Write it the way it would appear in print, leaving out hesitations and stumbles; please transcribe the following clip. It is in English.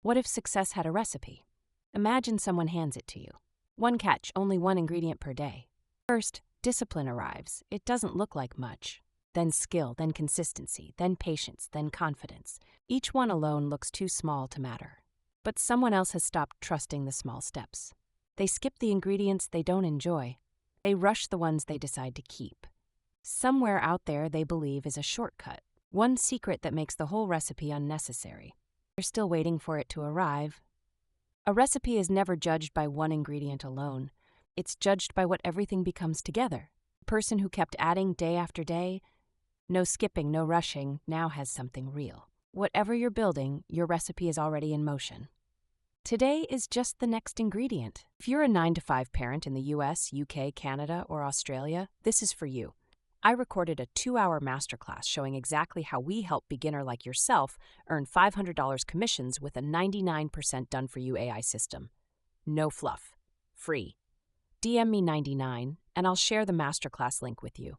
What if success had a recipe? Imagine someone hands it to you. One catch, only one ingredient per day. First, discipline arrives. It doesn't look like much. Then skill, then consistency, then patience, then confidence. Each one alone looks too small to matter. But someone else has stopped trusting the small steps. They skip the ingredients they don't enjoy. They rush the ones they decide to keep. Somewhere out there they believe is a shortcut, one secret that makes the whole recipe unnecessary. They're still waiting for it to arrive. A recipe is never judged by one ingredient alone. It's judged by what everything becomes together. The person who kept adding day after day, no skipping, no rushing, now has something real. Whatever you're building, your recipe is already in motion. Today is just the next ingredient. If you're a 9-to-5 parent in the US, UK, Canada, or Australia, this is for you. I recorded a 2-hour masterclass showing exactly how we help beginner like yourself earn $500 commissions with a 99% done-for-you AI system. No fluff. Free. DM me 99 and I'll share the masterclass link with you.